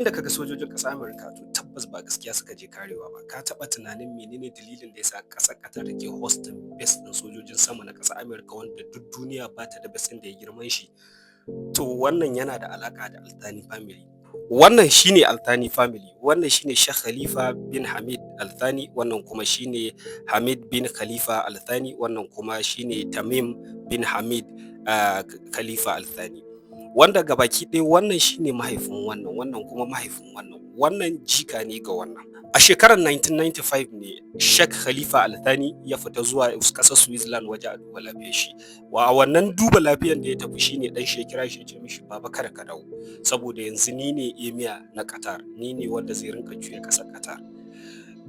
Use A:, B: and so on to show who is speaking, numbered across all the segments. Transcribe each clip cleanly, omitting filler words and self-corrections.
A: Inda kaga sojojin ƙasar Amurka to tabbas ba gaskiya suka je karewa ba. Ka taɓa tunanin menene dalilin da yasa ƙasar Qatar take hosting base ɗin sojojin sama na ƙasar Amurka wanda duk duniya ba ta da base ɗin da ya girman shi? To wannan yana da alaƙa da Al Thani family. Wannan shine Al Thani family, wannan shine Sheikh Khalifa bin Hamid Al Thani, wannan kuma shine Hamid bin Khalifa Al Thani, wannan kuma shine Tamim bin Hamid Khalifa Al Thani. Wanda gabaki ɗaya wannan shine mahaifin wannan, wannan kuma mahaifin wannan, wannan jika ne ga wannan. A shekarar 1995 ne Sheikh Khalifa Al Thani ya fita zuwa ƙasar Switzerland waje a duba lafiyar shi. Wa wannan duba lafiyar da ya tafi shine dan shi ya kira shi ya ce mishi baba kada ka dawo saboda yanzu ni ne emir na Qatar, ni ne wanda zai rinka juya ƙasar Qatar.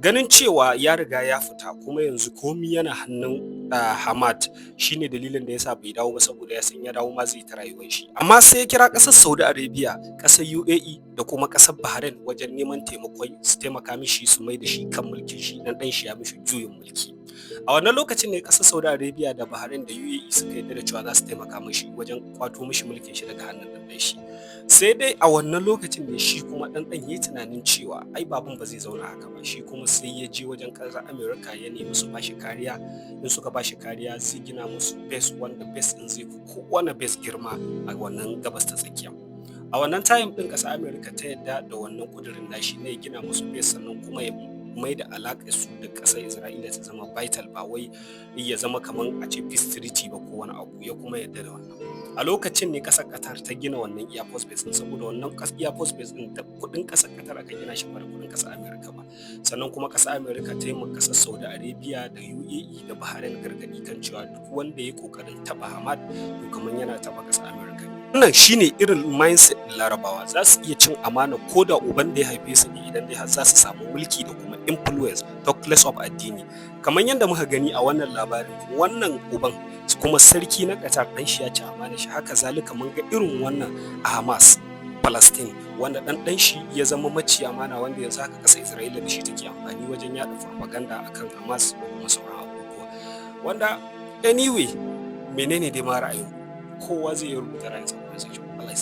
A: Ganin cewa ya riga ya fita kuma yanzu komi yana hannun Hamad shine dalilin da yasa bai dawo ba saboda ya san ya dawo ma zai ta rayuwar shi. Amma sai ya kira ƙasar Saudi Arabia, ƙasar UAE da kuma ƙasar Bahrain wajen neman taimakon su taimaka mishi su mai da shi kan mulkin shi dan shi ya mishi juyin mulki. A wannan lokacin ne ƙasar Saudi Arabia da Bahrain da UAE suka yarda da cewa za su taimaka mishi wajen kwato mishi mulkin shi daga hannun dan shi. Sai dai a wannan lokacin ne shi kuma dan yayi tunanin cewa ai baban ba zai zauna haka ba, shi kuma sai ya je wajen ƙasar Amurka ya nemi su bashi kariya. In suka bashi kariya zai gina musu base wanda base din zai fi kowane base girma a wannan gabas ta tsakiya. A wannan time din ƙasar Amurka ta yarda da wannan kudirin nashi ne ya gina musu base sannan kuma ya mai da alaƙar su da ƙasar Isra'ila ta zama vital, ba wai ya zama kaman a ce peace treaty ba ko wani abu, ya kuma yarda da wannan. A lokacin ne ƙasar Qatar ta gina wannan Air Force Base din saboda wannan Air Force Base din da kuɗin ƙasar Qatar aka gina shi ba da kuɗin ƙasar Amurka ba. Sannan kuma ƙasar Amurka ta yi ma ƙasar Saudi Arabia da UAE da Bahrain gargaɗi kan cewa duk wanda ya ƙoƙarin taɓa Hamad to kaman yana taɓa ƙasar Amurka. Wannan shine irin mindset ɗin Larabawa, za su iya cin amana ko da uban da ya haife su ne idan dai har za su samu mulki da kuma influence talk less of addini. Kamar yadda muka gani a wannan labarin, wannan uban kuma sarki na Qatar dan shi ya ci amana shi, haka zalika mun ga irin wannan a Hamas Palestine wanda dan shi ya zama maci amana wanda yanzu haka ƙasar Isra'ila da shi take amfani wajen yaɗa propaganda akan Hamas da kuma sauran abubuwa. Wanda anyway menene dai ma ra'ayin kowa zai rubuta ra'ayinsa. Allah ya